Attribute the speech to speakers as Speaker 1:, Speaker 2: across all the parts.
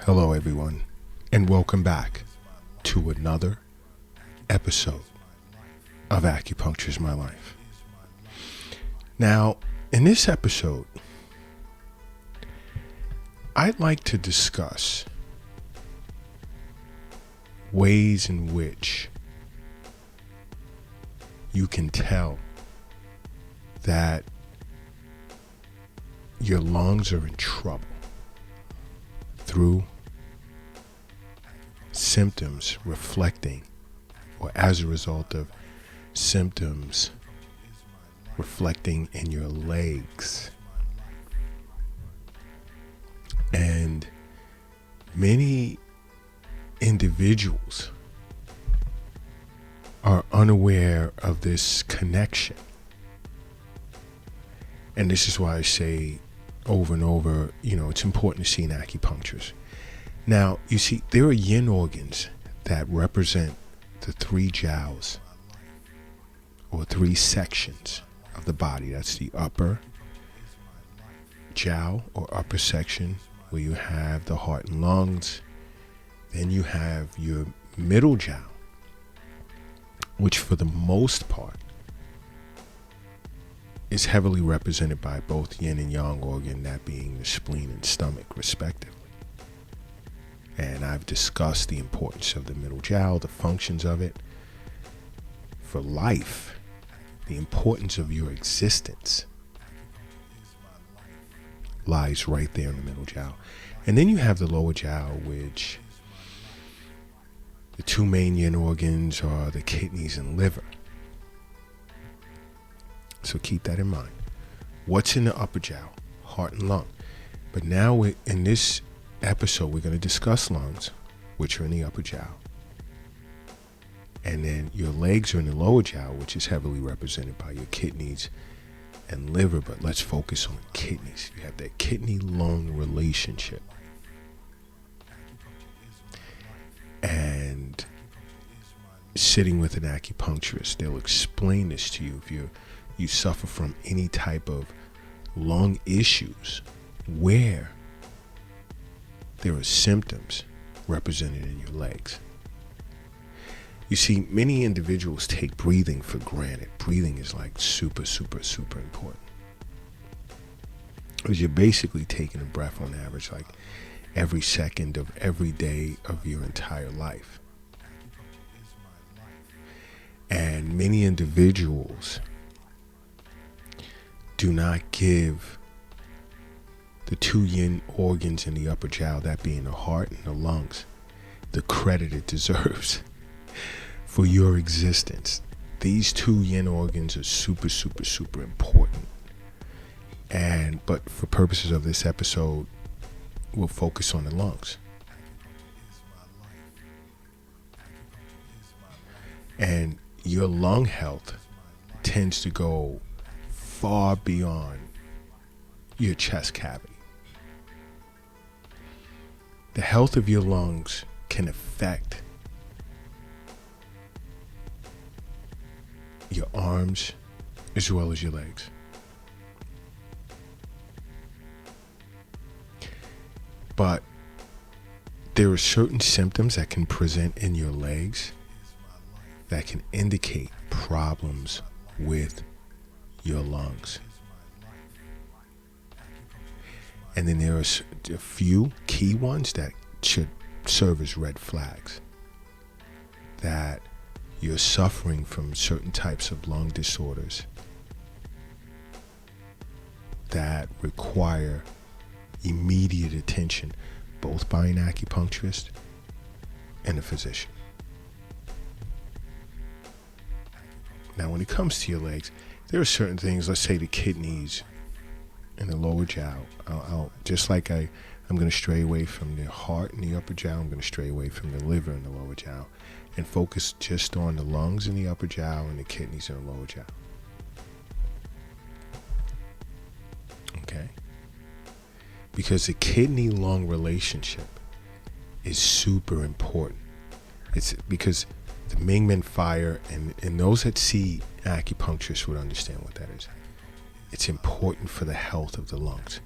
Speaker 1: Hello, everyone, and welcome back to another episode of Acupuncture is My Life. Now, in this episode, I'd like to discuss ways in which you can tell that your lungs are in trouble through symptoms reflecting, or as a result of symptoms reflecting in your legs. And many individuals are unaware of this connection. And this is why I say over and over, it's important to see an acupuncturist. Now, you see, there are yin organs that represent the three jowls, or three sections of the body. That's the upper jowl, or upper section, where you have the heart and lungs. Then you have your middle jowl, which for the most part is heavily represented by both yin and yang organ, that being the spleen and stomach, respectively. And I've discussed the importance of the middle jowl, the functions of it for life, the importance of your existence lies right there in the middle jowl. And then you have the lower jowl, which the two main yin organs are the kidneys and liver. So keep that in mind. What's in the upper jowl? Heart and lung. But now in this episode, we're going to discuss lungs, which are in the upper jowl. And then your legs are in the lower jowl, which is heavily represented by your kidneys and liver. But let's focus on kidneys. You have that kidney-lung relationship. And sitting with an acupuncturist, they'll explain this to you. If you suffer from any type of lung issues where there are symptoms represented in your legs. You see, many individuals take breathing for granted. Breathing is like super important. Because you're basically taking a breath on average like every second of every day of your entire life. And many individuals do not give the two yin organs in the upper jowl, that being the heart and the lungs, the credit it deserves for your existence. These two yin organs are super important. But for purposes of this episode, we'll focus on the lungs. And your lung health tends to go far beyond your chest cavity. The health of your lungs can affect your arms as well as your legs. But there are certain symptoms that can present in your legs that can indicate problems with your lungs. And then there are a few key ones that should serve as red flags that you're suffering from certain types of lung disorders that require immediate attention, both by an acupuncturist and a physician. Now, when it comes to your legs, there are certain things, let's say the kidneys and the lower jowl. I'm going to stray away from the heart and the upper jowl. I'm going to stray away from the liver and the lower jowl and focus just on the lungs in the upper jowl and the kidneys in the lower jowl. Okay? Because the kidney-lung relationship is super important. It's because the Mingmen fire, and those that see acupuncturists would understand what that is. It's important for the health of the lungs.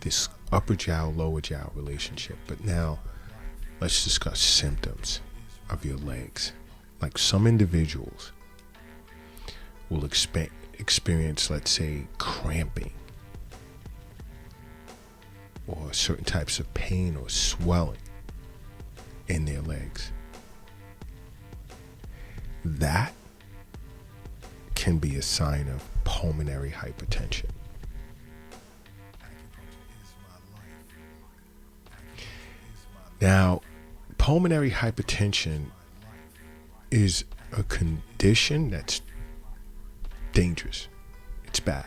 Speaker 1: this upper jowl, lower jowl relationship. But now let's discuss symptoms of your legs. Like some individuals will experience, let's say, cramping or certain types of pain or swelling in their legs. That can be a sign of pulmonary hypertension. Now, pulmonary hypertension is a condition that's dangerous. It's bad.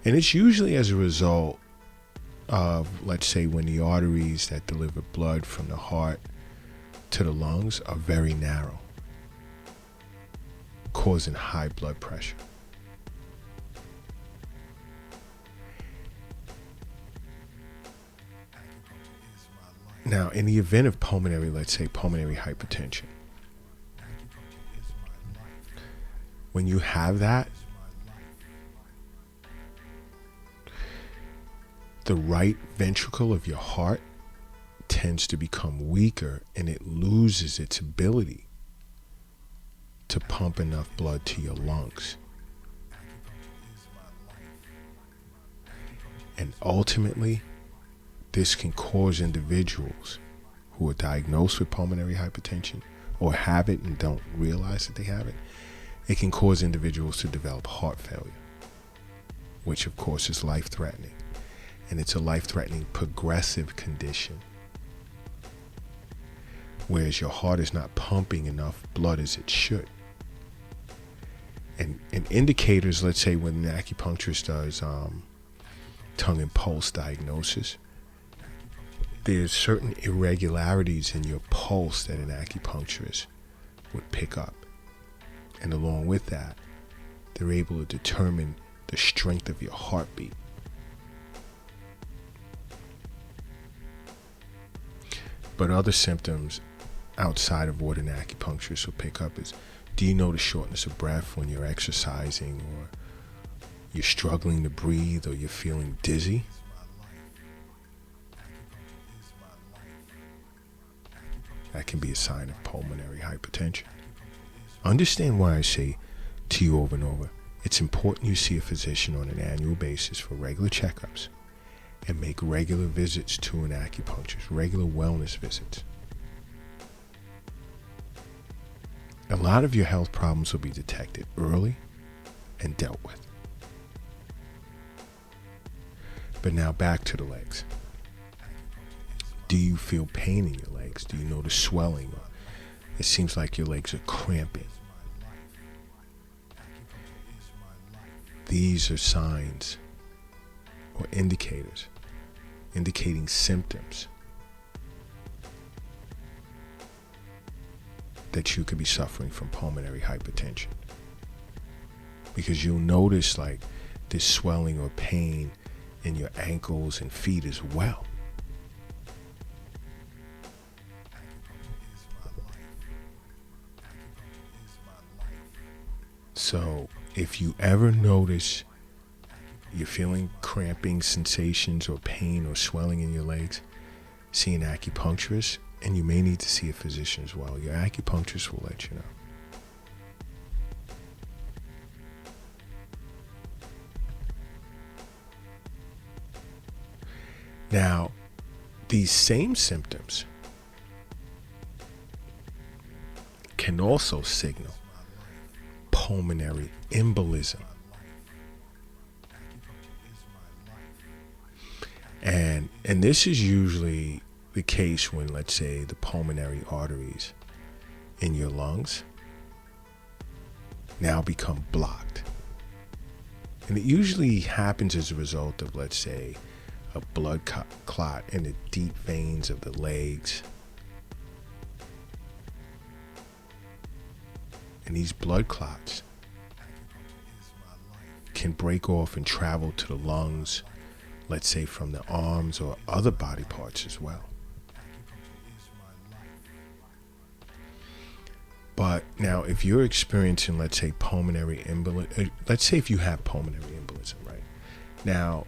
Speaker 1: And it's usually as a result of, let's say, when the arteries that deliver blood from the heart to the lungs are very narrow, causing high blood pressure. Now, in the event of pulmonary, let's say, pulmonary hypertension, when you have that, the right ventricle of your heart tends to become weaker and it loses its ability to pump enough blood to your lungs. And ultimately, this can cause individuals who are diagnosed with pulmonary hypertension or have it and don't realize that they have it. It can cause individuals to develop heart failure, which of course is life-threatening. And it's a life-threatening progressive condition, whereas your heart is not pumping enough blood as it should. And indicators, let's say when an acupuncturist does tongue and pulse diagnosis, there's certain irregularities in your pulse that an acupuncturist would pick up. And along with that, they're able to determine the strength of your heartbeat. But other symptoms outside of what an acupuncturist will pick up is, do you notice shortness of breath when you're exercising, or you're struggling to breathe, or you're feeling dizzy? That can be a sign of pulmonary hypertension. Understand why I say to you over and over, it's important you see a physician on an annual basis for regular checkups and make regular visits to an acupuncturist, regular wellness visits. A lot of your health problems will be detected early and dealt with. But now back to the legs. Do you feel pain in your legs? Do you notice swelling? Or it seems like your legs are cramping. These are signs or indicators, indicating symptoms that you could be suffering from pulmonary hypertension. Because you'll notice like this swelling or pain in your ankles and feet as well. So if you ever notice you're feeling cramping sensations or pain or swelling in your legs, see an acupuncturist, and you may need to see a physician as well. Your acupuncturist will let you know. Now, these same symptoms can also signal pulmonary embolism. And this is usually the case when, let's say, the pulmonary arteries in your lungs now become blocked. And it usually happens as a result of, let's say, a blood clot in the deep veins of the legs. And these blood clots can break off and travel to the lungs, let's say from the arms or other body parts as well. But now if you're experiencing, let's say, pulmonary embolism, let's say if you have pulmonary embolism, right? Now,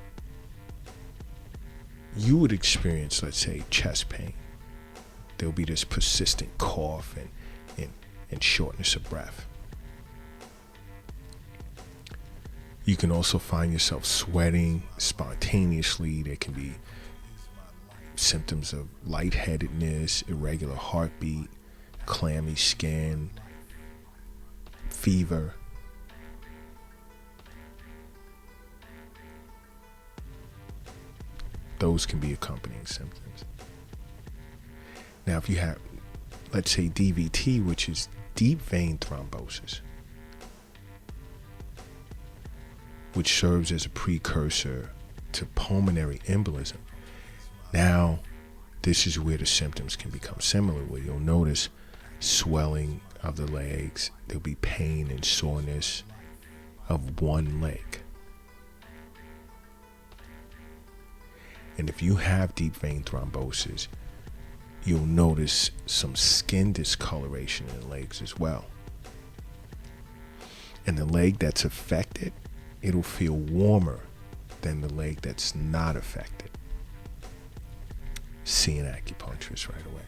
Speaker 1: you would experience, let's say, chest pain. There'll be this persistent cough and shortness of breath. You can also find yourself sweating spontaneously. There can be symptoms of lightheadedness, irregular heartbeat, clammy skin, fever. Those can be accompanying symptoms. Now, if you have, let's say, DVT, which is deep vein thrombosis, which serves as a precursor to pulmonary embolism, now this is where the symptoms can become similar, where you'll notice swelling of the legs. There'll be pain and soreness of one leg. And if you have deep vein thrombosis, you'll notice some skin discoloration in the legs as well. And the leg that's affected, it'll feel warmer than the leg that's not affected. See an acupuncturist right away.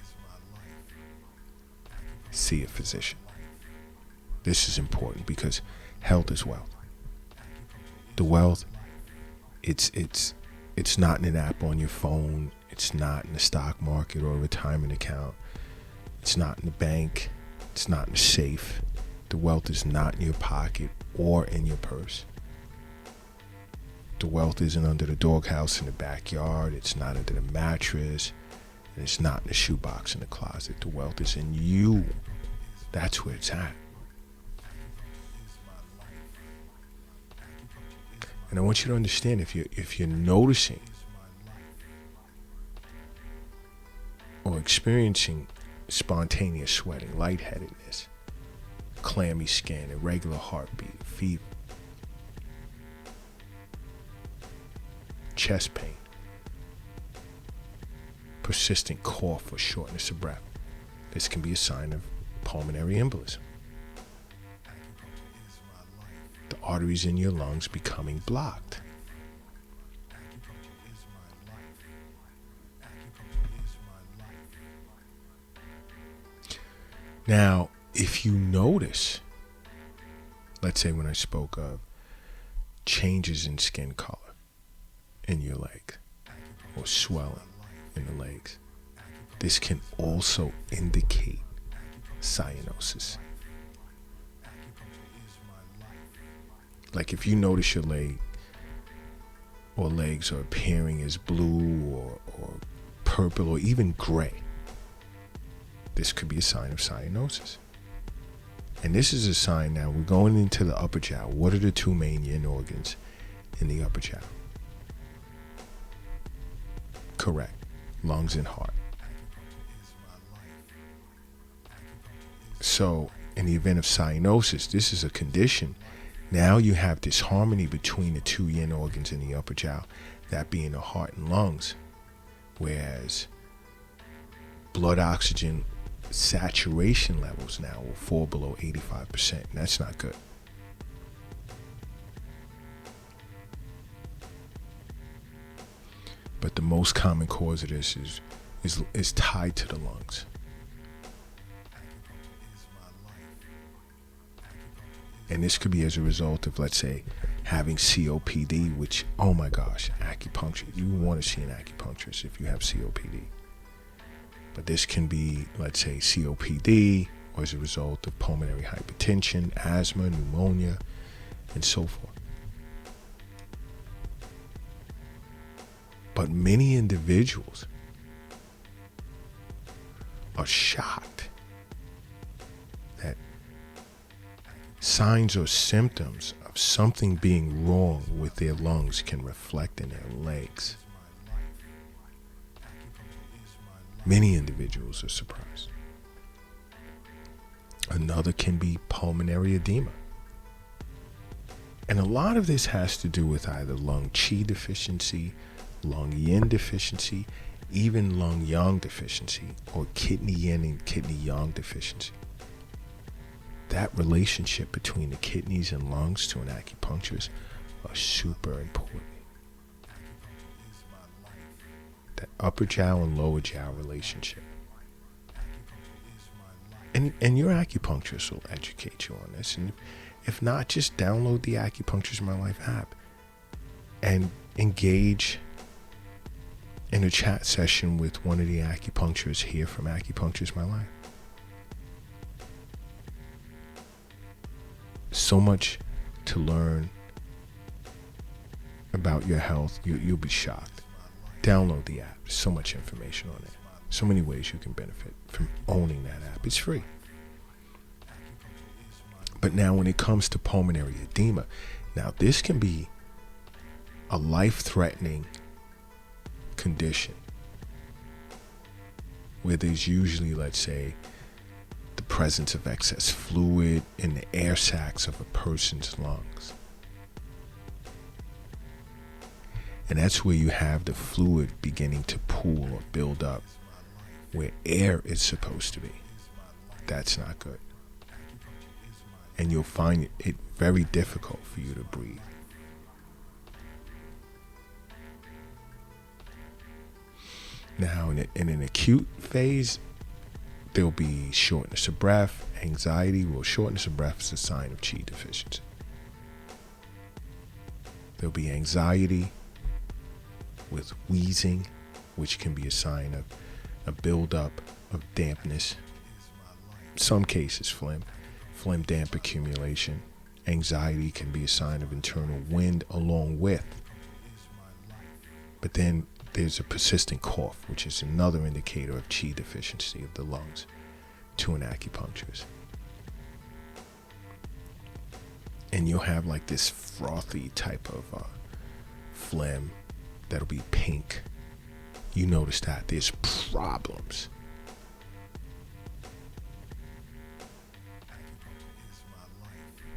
Speaker 1: See a physician. This is important because health is wealth. The wealth, it's not in an app on your phone. It's not in the stock market or a retirement account. It's not in the bank. It's not in the safe. The wealth is not in your pocket or in your purse. The wealth isn't under the doghouse in the backyard. It's not under the mattress. And it's not in the shoebox in the closet. The wealth is in you. That's where it's at. And I want you to understand, if you're noticing or experiencing spontaneous sweating, lightheadedness, clammy skin, irregular heartbeat, fever, chest pain, persistent cough or shortness of breath, this can be a sign of pulmonary embolism. The arteries in your lungs becoming blocked. Now, if you notice, let's say when I spoke of changes in skin color in your leg or swelling in the legs, this can also indicate cyanosis. Like if you notice your leg or legs are appearing as blue or purple or even gray, this could be a sign of cyanosis. And this is a sign now, we're going into the upper jiao. What are the two main yin organs in the upper jiao? Correct. Lungs and heart. So in the event of cyanosis, this is a condition. Now you have disharmony between the two yin organs in the upper jiao, that being the heart and lungs, whereas blood oxygen saturation levels now will fall below 85%, and that's not good. But the most common cause of this is tied to the lungs. And this could be as a result of, let's say, having COPD, which, oh my gosh, acupuncture. You want to see an acupuncturist if you have COPD. But this can be, let's say, COPD, or as a result of pulmonary hypertension, asthma, pneumonia, and so forth. But many individuals are shocked that signs or symptoms of something being wrong with their lungs can reflect in their legs. Many individuals are surprised. Another can be pulmonary edema. And a lot of this has to do with either lung qi deficiency, lung yin deficiency, even lung yang deficiency, or kidney yin and kidney yang deficiency. That relationship between the kidneys and lungs to an acupuncturist are super important. that upper jowl and lower jowl relationship. And your acupuncturist will educate you on this. And if not, just download the Acupuncture is My Life app and engage in a chat session with one of the acupuncturists here from Acupuncture is My Life. So much to learn about your health. You'll be shocked. Download the app. There's so much information on it. So many ways you can benefit from owning that app. It's free. But now when it comes to pulmonary edema, now this can be a life-threatening condition where there's usually, let's say, the presence of excess fluid in the air sacs of a person's lungs. And that's where you have the fluid beginning to pool or build up where air is supposed to be. That's not good. And you'll find it very difficult for you to breathe. Now, in an acute phase, there'll be shortness of breath, anxiety. Well, shortness of breath is a sign of Qi deficiency. There'll be anxiety with wheezing, which can be a sign of a buildup of dampness. Some cases, phlegm damp accumulation. Anxiety can be a sign of internal wind along with. But then there's a persistent cough, which is another indicator of Qi deficiency of the lungs to an acupuncturist. And you'll have like this frothy type of phlegm that'll be pink. You notice that there's problems.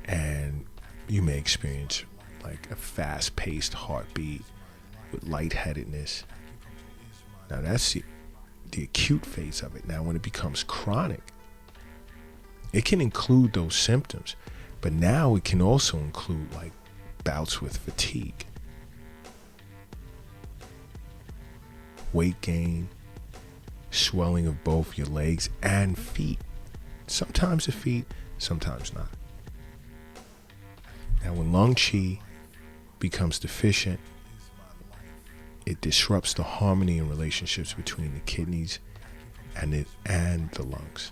Speaker 1: And you may experience like a fast-paced heartbeat with lightheadedness. Now that's the acute phase of it. Now when it becomes chronic, it can include those symptoms, but now it can also include like bouts with fatigue, weight gain, swelling of both your legs and feet. Sometimes the feet, sometimes not. Now when lung qi becomes deficient, it disrupts the harmony and relationships between the kidneys and the lungs.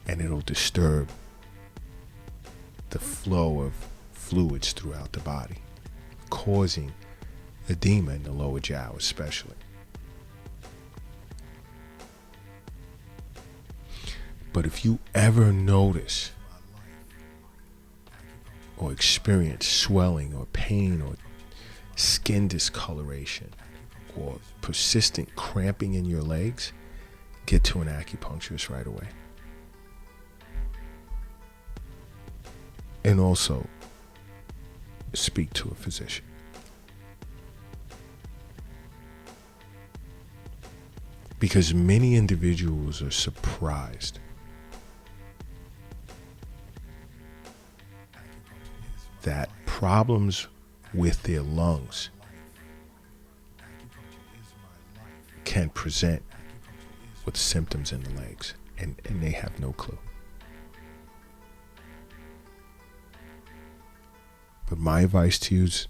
Speaker 1: And it'll disturb the flow of fluids throughout the body, causing edema in the lower jiao especially. But if you ever notice or experience swelling or pain or skin discoloration or persistent cramping in your legs, get to an acupuncturist right away. And also speak to a physician. Because many individuals are surprised that problems with their lungs can present with symptoms in the legs, and they have no clue. But my advice to you is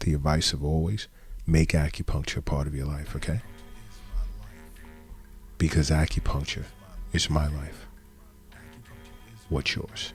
Speaker 1: the advice of always: make acupuncture a part of your life, okay? Because acupuncture is my life. What's yours?